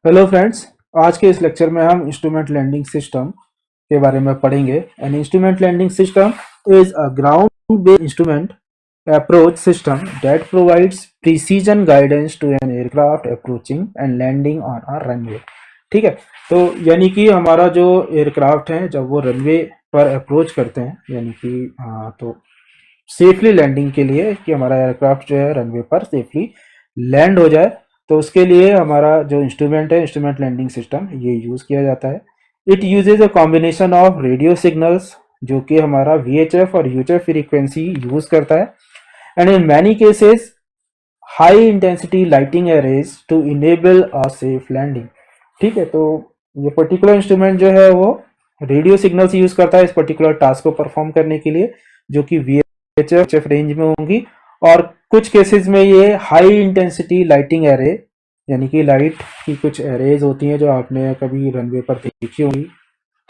Hello friends. आज के इस लेक्चर में हम इंस्ट्रूमेंट लैंडिंग सिस्टम के बारे में पढ़ेंगे। An instrument landing system is a ground based instrument approach system that provides precision guidance to an aircraft approaching and landing on a runway. ठीक है, तो यानी कि हमारा जो एयरक्राफ्ट है जब वो रनवे पर अप्रोच करते हैं, यानी कि तो सेफली लैंडिंग के लिए कि हमारा एयरक्राफ्ट जो है रनवे पर सेफली लैंड हो जाए, तो उसके लिए हमारा जो इंस्ट्रूमेंट है इंस्ट्रूमेंट लैंडिंग सिस्टम ये यूज़ किया जाता है। It uses a combination of radio signals जो कि हमारा VHF और UHF फ्रीक्वेंसी यूज़ करता है, and in many cases high intensity lighting arrays to enable a safe landing. ठीक है, तो ये पर्टिकुलर इंस्ट्रूमेंट जो है वो रेडियो सिग्नल्स यूज़ करता है इस पर्टिकुलर टास्क को परफॉर्म करने के लिए, जो कि VHF रेंज में होंगी। और कुछ केसेस में ये हाई इंटेंसिटी लाइटिंग एरे, यानी कि लाइट की कुछ एरेज होती हैं जो आपने कभी रनवे पर देखी होंगी।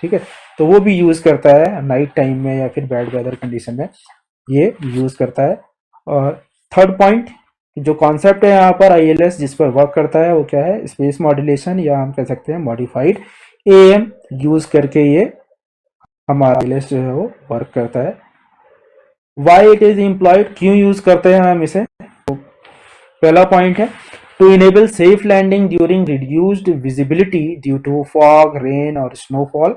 ठीक है, तो वो भी यूज़ करता है नाइट टाइम में या फिर बैड वेदर कंडीशन में ये यूज़ करता है। और थर्ड पॉइंट, जो कॉन्सेप्ट है यहाँ पर ILS जिस पर वर्क करता है वो क्या है, स्पेस मॉड्यूलेशन, या हम कह सकते हैं मॉडिफाइड AM यूज़ करके ये हमारा ILS जो है वो वर्क करता है। वाई इट इज एम्प्लॉयड, क्यों यूज करते हैं हम इसे? तो पहला पॉइंट है to enable safe landing during reduced visibility due to fog, rain और स्नोफॉल।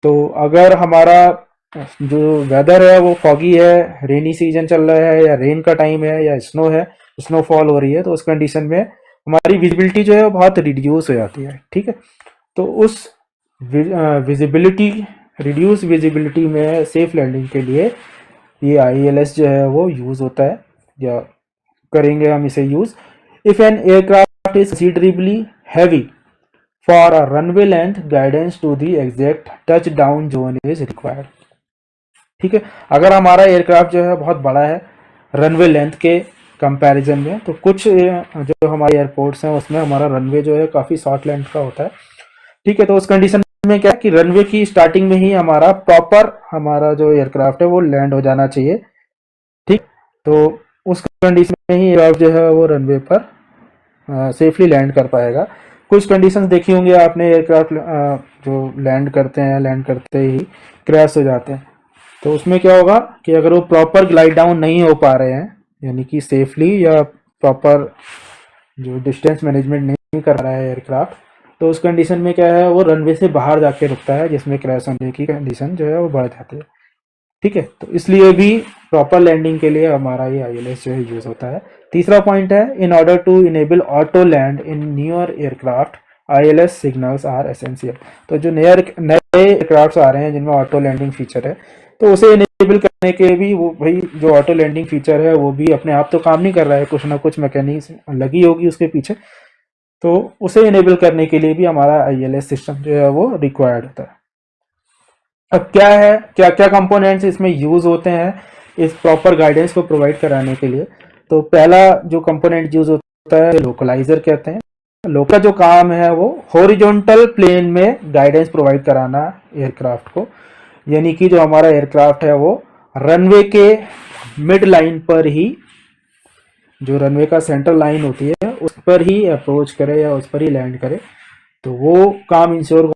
तो अगर हमारा जो वेदर है वो फॉगी है, रेनी सीजन चल रहा है या रेन का टाइम है या स्नो है, स्नोफॉल हो रही है, तो उस कंडीशन में हमारी विजिबिलिटी जो है वो बहुत रिड्यूस हो जाती है। ठीक है, तो उस विजिबिलिटी, रिड्यूस विजिबिलिटी में सेफ लैंडिंग के लिए ये ILS जो है वो यूज़ होता है, या करेंगे हम इसे use. If an aircraft is considerably heavy for a runway length, guidance to the exact touch down zone is required. ठीक है, अगर हमारा एयरक्राफ्ट जो है बहुत बड़ा है रनवे लेंथ के कंपैरिजन में, तो कुछ जो हमारे एयरपोर्ट्स हैं उसमें हमारा रनवे जो है काफ़ी शॉर्ट लेंथ का होता है। ठीक है, तो उस कंडीशन में क्या है कि रनवे की स्टार्टिंग में ही हमारा प्रॉपर हमारा जो एयरक्राफ्ट है वो लैंड हो जाना चाहिए। ठीक, तो उस कंडीशन में ही एयरक्राफ्ट जो है वो रनवे पर सेफली लैंड कर पाएगा। कुछ कंडीशंस देखी होंगी आपने, एयरक्राफ्ट जो लैंड करते हैं, लैंड करते ही क्रैश हो जाते हैं, तो उसमें क्या होगा कि अगर वो प्रॉपर ग्लाइड डाउन नहीं हो पा रहे हैं, यानी कि सेफली या प्रॉपर जो डिस्टेंस मैनेजमेंट नहीं कर रहा है एयरक्राफ्ट, तो उस कंडीशन में क्या है वो रनवे से बाहर जाके रुकता है, जिसमें क्रैश होने की कंडीशन जो है वो बढ़ जाती है। ठीक है, तो इसलिए भी प्रॉपर लैंडिंग के लिए हमारा ये ILS जो है यूज होता है। तीसरा पॉइंट है in order to enable auto land in newer aircraft, ILS signals are essential. तो जो नए एयरक्राफ्ट आ रहे हैं जिनमें ऑटो लैंडिंग फीचर है, तो उसे इनेबल करने के भी वो भाई जो ऑटो लैंडिंग फीचर है वो भी अपने आप तो काम नहीं कर रहा है, कुछ ना कुछ मैकेनिज्म लगी होगी उसके पीछे, तो उसे इनेबल करने के लिए भी हमारा ILS सिस्टम जो है वो रिक्वायर्ड होता है। अब क्या है, क्या क्या कंपोनेंट्स इसमें यूज होते हैं इस प्रॉपर गाइडेंस को प्रोवाइड कराने के लिए? तो पहला जो कंपोनेंट यूज होता है लोकलाइजर कहते हैं। लोकल का जो काम है वो हॉरिजॉन्टल प्लेन में गाइडेंस प्रोवाइड कराना एयरक्राफ्ट को, यानी कि जो हमारा एयरक्राफ्ट है वो रनवे के मिड लाइन पर ही, जो रनवे का सेंटर लाइन होती है उस पर ही अप्रोच करे या उस पर ही लैंड करे, तो वो काम इंश्योर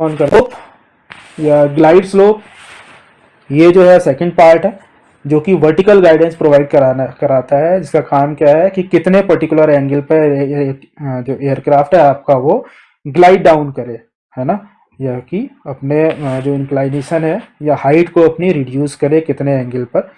कौन करता है? या ग्लाइड स्लोप, ये जो है सेकंड पार्ट है जो कि वर्टिकल गाइडेंस प्रोवाइड कराता है, जिसका काम क्या है कि कितने पर्टिकुलर एंगल पर जो एयरक्राफ्ट है आपका वो ग्लाइड डाउन करे, है ना, या कि अपने जो इंक्लाइनेशन है या हाइट को अपनी रिड्यूस करे कितने एंगल पर।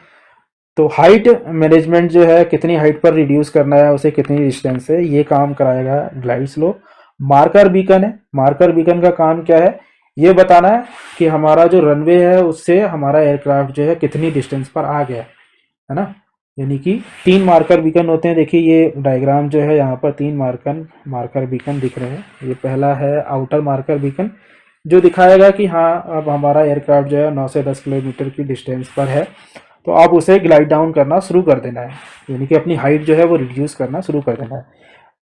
तो हाइट मैनेजमेंट जो है, कितनी हाइट पर रिड्यूस करना है उसे, कितनी डिस्टेंस से, ये काम कराएगा ग्लाइड स्लोप। मार्कर बीकन है, मार्कर बीकन का काम क्या है, ये बताना है कि हमारा जो रनवे है उससे हमारा एयरक्राफ्ट जो है कितनी डिस्टेंस पर आ गया है ना। यानी कि 3 मार्कर बीकन होते हैं, देखिए ये डायग्राम जो है यहाँ पर 3 मार्कर बीकन दिख रहे हैं। ये पहला है आउटर मार्कर बीकन, जो दिखाएगा कि हाँ अब हमारा एयरक्राफ्ट जो है 9 से 10 किलोमीटर की डिस्टेंस पर है, तो आप उसे ग्लाइड डाउन करना शुरू कर देना है, यानी कि अपनी हाइट जो है वो रिड्यूस करना शुरू कर देना है।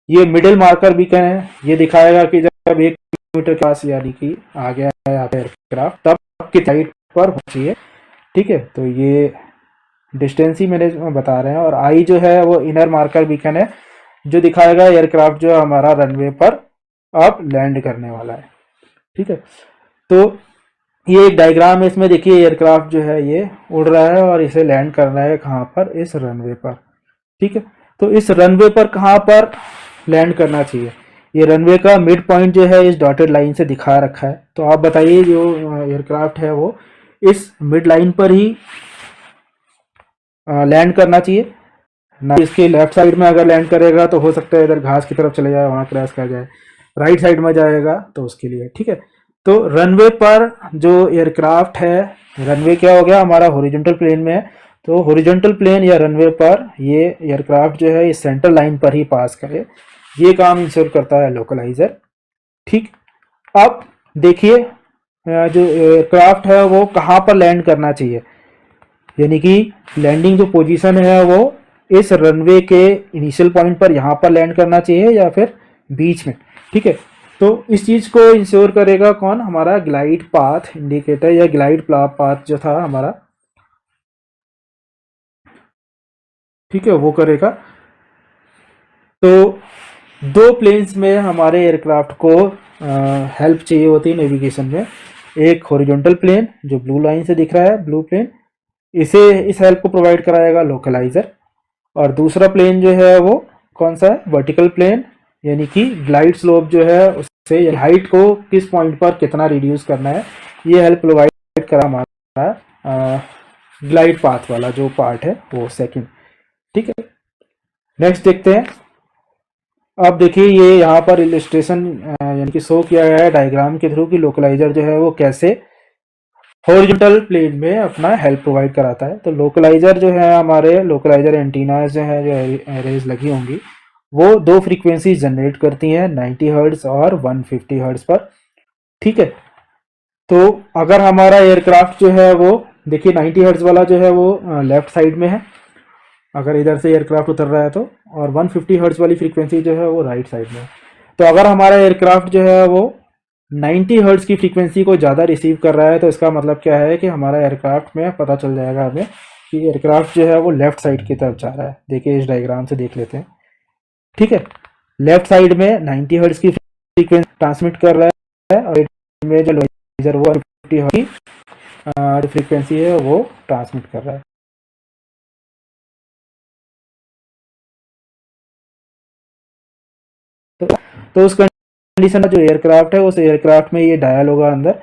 ये मिडिल मार्कर बीकन है, ये दिखाएगा कि जब 1 किलोमीटर के पास यानी कि आ गया है आपका एयरक्राफ्ट, तब कितनी हाइट पर पहुंची। ठीक है, तो ये डिस्टेंस ही मैंने बता रहे हैं। और आई जो है वो इनर मार्कर बीकन है, जो दिखाएगा एयरक्राफ्ट जो हमारा रनवे पर अब लैंड करने वाला है। ठीक है, तो ये एक डायग्राम है, इसमें देखिए एयरक्राफ्ट जो है ये उड़ रहा है और इसे लैंड करना है कहाँ पर, इस रनवे पर। ठीक है, तो इस रनवे पर कहाँ पर लैंड करना चाहिए, ये रनवे का मिड पॉइंट जो है इस डॉटेड लाइन से दिखा रखा है। तो आप बताइए जो एयरक्राफ्ट है वो इस मिड लाइन पर ही लैंड करना चाहिए ना, इसके लेफ्ट साइड में अगर लैंड करेगा तो हो सकता है इधर घास की तरफ चले जाए, वहां क्रैश कर जाए। राइट साइड में जाएगा तो उसके लिए ठीक है। तो रनवे पर जो एयरक्राफ्ट है, रनवे क्या हो गया हमारा हॉरिजॉन्टल प्लेन में है, तो हॉरिजॉन्टल प्लेन या रनवे पर ये एयरक्राफ्ट जो है इस सेंटर लाइन पर ही पास करे, ये काम इंश्योर करता है लोकलाइजर। ठीक, अब देखिए जो एयरक्राफ्ट है वो कहाँ पर लैंड करना चाहिए, यानी कि लैंडिंग जो पोजीशन है वो इस रनवे के इनिशियल पॉइंट पर यहाँ पर लैंड करना चाहिए या फिर बीच में। ठीक है, तो इस चीज़ को इंश्योर करेगा कौन, हमारा ग्लाइड पाथ इंडिकेटर या ग्लाइड पाथ जो था हमारा, ठीक है, वो करेगा। तो दो प्लेन्स में हमारे एयरक्राफ्ट को हेल्प चाहिए होती है नेविगेशन में, एक हॉरिजॉन्टल प्लेन जो ब्लू लाइन से दिख रहा है, ब्लू प्लेन, इसे इस हेल्प को प्रोवाइड कराएगा लोकलाइजर, और दूसरा प्लेन जो है वो कौन सा है, वर्टिकल प्लेन, यानी कि ग्लाइड स्लोप जो है उससे हाइट को किस पॉइंट पर कितना रिड्यूस करना है, ये हेल्प प्रोवाइड करा हमारा ग्लाइड पाथ वाला जो पार्ट है वो सेकंड। ठीक है, नेक्स्ट देखते हैं। अब देखिए ये यहाँ पर इलिस्ट्रेशन यानी कि शो किया गया है डायग्राम के थ्रू कि लोकलाइजर जो है वो कैसे हॉरिजॉन्टल प्लेन में अपना हेल्प प्रोवाइड कराता है। तो लोकलाइजर जो है हमारे लोकलाइजर एंटीनाज जो है, जो एरेज लगी होंगी, वो दो फ्रीक्वेंसी जनरेट करती हैं 90 हर्ट्ज और 150 हर्ट्ज पर। ठीक है, तो अगर हमारा एयरक्राफ्ट जो है वो देखिए 90 हर्ट्ज वाला जो है वो लेफ्ट साइड में है अगर इधर से एयरक्राफ्ट उतर रहा है तो, और 150 हर्ट्ज वाली फ्रीक्वेंसी जो है वो राइट साइड में है। तो अगर हमारा एयरक्राफ्ट जो है वो 90 हर्ट्ज की फ्रीक्वेंसी को ज़्यादा रिसीव कर रहा है तो इसका मतलब क्या है कि हमारा एयरक्राफ्ट में पता चल जाएगा हमें कि एयरक्राफ्ट जो है वो लेफ्ट साइड की तरफ जा रहा है। देखिए इस डायग्राम से देख लेते हैं। ठीक है, लेफ्ट साइड में 90 हर्ट्ज की फ्रीक्वेंसी ट्रांसमिट कर रहा है और में जो लेजर वो 50 हर्ट्ज की फ्रीक्वेंसी है वो ट्रांसमिट कर रहा है। तो उस कंडीशन में जो एयरक्राफ्ट है उस एयरक्राफ्ट में ये डायल होगा अंदर।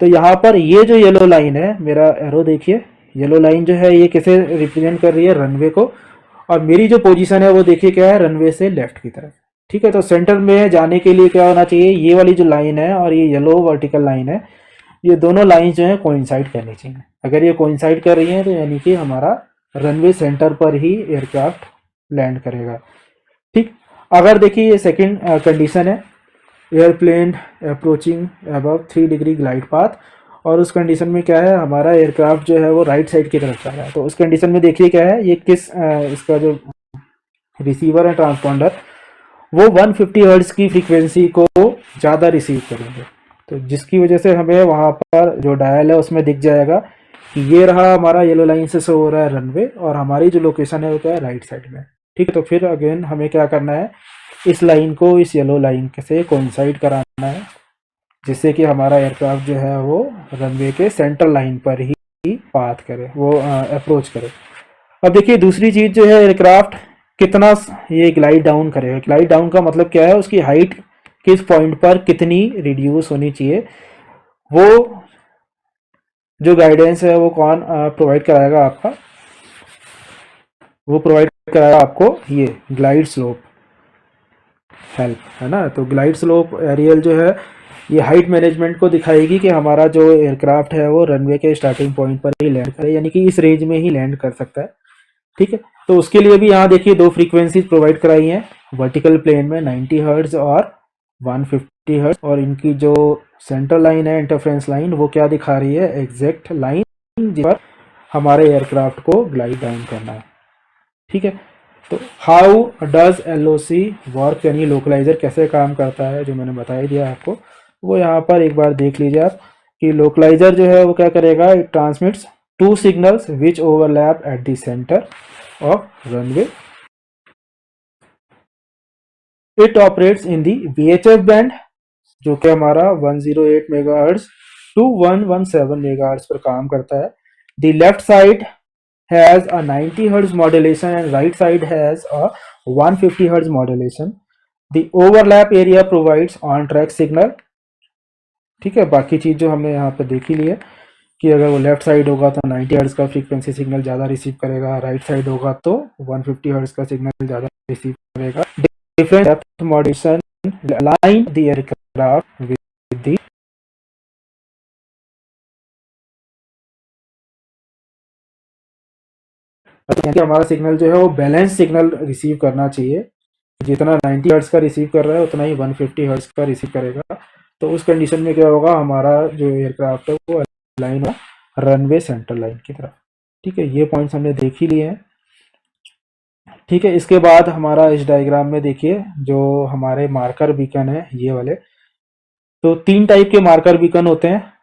तो यहाँ पर ये जो येलो लाइन है, मेरा एरो देखिए, येलो लाइन जो है ये किसे रिप्रेजेंट कर रही है, रनवे को, और मेरी जो पोजीशन है वो देखिए क्या है, रनवे से लेफ्ट की तरफ। ठीक है, तो सेंटर में जाने के लिए क्या होना चाहिए, ये वाली जो लाइन है और ये येलो वर्टिकल लाइन है, ये दोनों लाइन जो है कोइंसाइड करनी चाहिए। अगर ये कोइंसाइड कर रही है तो यानी कि हमारा रनवे सेंटर पर ही एयरक्राफ्ट लैंड करेगा। ठीक, अगर देखिए ये सेकंड कंडीशन है, airplane approaching above 3 degree glide path, और उस कंडीशन में क्या है, हमारा एयरक्राफ्ट जो है वो राइट साइड की तरफ जा रहा है। तो उस कंडीशन में देखिए क्या है, ये किस इसका जो रिसीवर है ट्रांसपॉन्डर, वो 150 हर्ट्ज की फ्रीक्वेंसी को ज़्यादा रिसीव करेंगे। तो जिसकी वजह से हमें वहाँ पर जो डायल है उसमें दिख जाएगा कि ये रहा हमारा येलो लाइन से शो हो रहा है रनवे, और हमारी जो लोकेशन है वो क्या है, राइट साइड में। ठीक है, तो फिर अगेन हमें क्या करना है, इस लाइन को इस येलो लाइन से कोइंसाइड कराना है, जिससे कि हमारा एयरक्राफ्ट जो है वो रनवे के सेंटर लाइन पर ही पाथ करे, वो अप्रोच करे। अब देखिए दूसरी चीज़ जो है, एयरक्राफ्ट कितना ये ग्लाइड डाउन करेगा। ग्लाइड डाउन का मतलब क्या है, उसकी हाइट किस पॉइंट पर कितनी रिड्यूस होनी चाहिए, वो जो गाइडेंस है वो कौन प्रोवाइड कराएगा आपका, वो प्रोवाइड कराएगा आपको ये ग्लाइड स्लोप हेल्प, है ना। तो ग्लाइड स्लोप एरियल जो है ये हाइट मैनेजमेंट को दिखाएगी कि हमारा जो एयरक्राफ्ट है वो रनवे के स्टार्टिंग पॉइंट पर ही लैंड करे, यानी कि इस रेंज में ही लैंड कर सकता है। ठीक है, तो उसके लिए भी यहाँ देखिए दो फ्रीक्वेंसीज प्रोवाइड कराई हैं, वर्टिकल प्लेन में 90 हर्ट्ज और 150 हर्ट्ज, और इनकी जो सेंटर लाइन है, इंटरफ्रेंस लाइन, वो क्या दिखा रही है, एग्जैक्ट लाइन जिस पर हमारे एयरक्राफ्ट को ग्लाइड डाउन करना है। ठीक है, तो हाउ डज LOC वर्क, यानी लोकलाइजर कैसे काम करता है, जो मैंने बता ही दिया आपको, वो यहाँ पर एक बार देख लीजिए आप कि लोकलाइजर जो है वो क्या करेगा, it transmits 2 signals which overlap at the centre of runway it operates in the VHF band, जो कि हमारा 108 मेगाहर्ट्ज टू 117 मेगाहर्ट्ज पर काम करता है। The left side has a 90 hertz modulation and right side has a 150 hertz modulation. The overlap area provides on track signal. ठीक है, बाकी चीज जो हमने यहाँ पे देखी ली है कि अगर वो लेफ्ट साइड होगा तो 90 हर्ट्ज का फ्रीक्वेंसी सिग्नल ज़्यादा रिसीव करेगा, राइट साइड होगा तो 150 हर्ट्ज का सिग्नल ज़्यादा रिसीव करेगा। Different depth modulation align the aircraft with the हमारा सिग्नल जो है वो बैलेंस सिग्नल रिसीव करना चाहिए। जितना 90 हर्ट्ज का रिसीव कर रहा है उतना ही 150 हर्ट्ज का रिसीव करेगा। तो उस कंडीशन में क्या होगा, हमारा जो एयरक्राफ्ट है वो लाइन रनवे सेंटर लाइन की तरफ। ठीक है, ये पॉइंट्स हमने देख ही लिए हैं। ठीक है, इसके बाद हमारा इस डायग्राम में देखिए जो हमारे मार्कर बीकन है ये वाले, तो 3 टाइप के मार्कर बीकन होते हैं।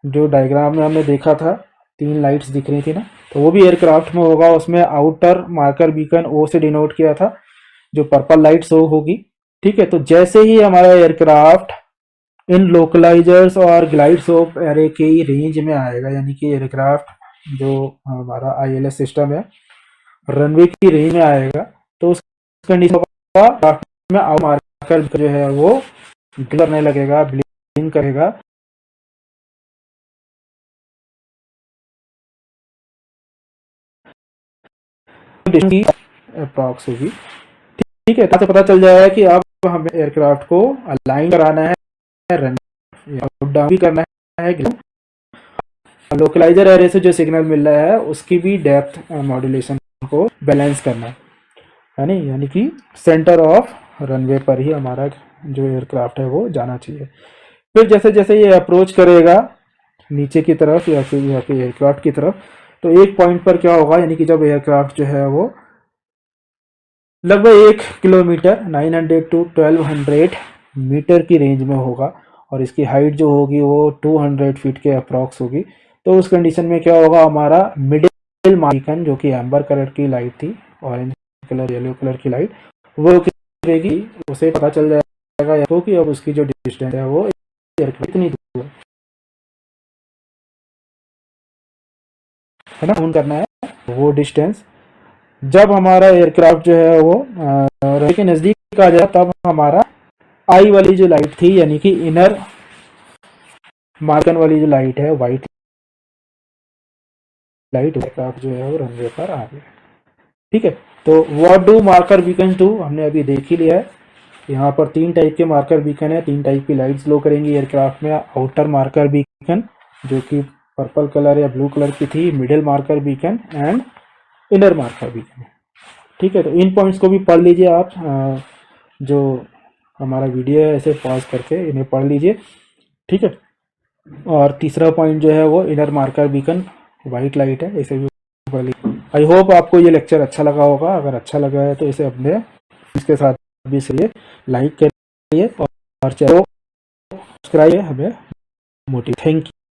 जो डायग्राम में हमने देखा था 3 लाइट्स दिख रही थी ना, तो वो भी एयरक्राफ्ट में होगा। उसमें आउटर मार्कर बीकन O से डिनोट किया था, जो पर्पल लाइट शो होगी। ठीक है, तो जैसे ही हमारा एयरक्राफ्ट इन लोकलाइजर्स और ग्लाइड्स ऑफ एरे के रेंज में आएगा, यानी कि एयरक्राफ्ट जो हमारा ILS सिस्टम है रनवे की रेंज में आएगा, तो उस कंडीशन में मार्कर जो है वो करने लगेगा, ब्लिंक करेगा। अप्रॉक्स होगी। ठीक है, तो पता चल जाएगा कि अब हमें एयरक्राफ्ट को अलाइन कराना है, रन डाउन भी करना है। लोकलाइजर एरे से जो सिग्नल मिल रहा है उसकी भी डेप्थ मॉड्यूलेशन को बैलेंस करना है नहीं, यानी कि सेंटर ऑफ रनवे पर ही हमारा जो एयरक्राफ्ट है वो जाना चाहिए। फिर जैसे जैसे ये अप्रोच करेगा नीचे की तरफ या फिर एयरक्राफ्ट की तरफ, तो एक पॉइंट पर क्या होगा, यानी कि जब एयरक्राफ्ट जो है वो लगभग 1 किलोमीटर 900 टू 1200 मीटर की रेंज में होगा और इसकी हाइट जो होगी वो 200 फीट के अप्रॉक्स होगी, तो उस कंडीशन में क्या होगा, हमारा मिडिल मार्कन जो कि एम्बर कलर की लाइट थी, ऑरेंज कलर येलो कलर की लाइट, वो गिरेगी। उसे पता चल जाएगा या तो कि अब उसकी जो डिस्टेंस है वो कितनी दूर है ना, ऑन करना है वो डिस्टेंस। जब हमारा एयरक्राफ्ट जो है वो रनवे के नजदीक आ जाए, तब हमारा आई वाली जो लाइट थी, यानी कि इनर मार्कन वाली जो लाइट है, व्हाइट लाइट, एयरक्राफ्ट जो है वो रनवे पर आ गया। ठीक है, तो what do marker beacon do, हमने अभी देख ही लिया है। यहाँ पर 3 टाइप के मार्कर बीकन है, 3 टाइप की लाइट्स ग्लो करेंगी एयरक्राफ्ट में। आउटर मार्कर बीकन जो कि पर्पल कलर या ब्लू कलर की थी, middle marker beacon and inner marker beacon. ठीक है, तो इन पॉइंट्स को भी पढ़ लीजिए आप, जो हमारा वीडियो है ऐसे पॉज करके इन्हें पढ़ लीजिए। ठीक है, और तीसरा पॉइंट जो है वो inner marker beacon white light है, इसे भी पढ़ लीजिए। आई होप आपको ये लेक्चर अच्छा लगा होगा। अगर अच्छा लगा है तो इसे अपने इसके साथ भी इसलिए लाइक करिए और चैनल सब्सक्राइब हमें मोटिव। Thank you.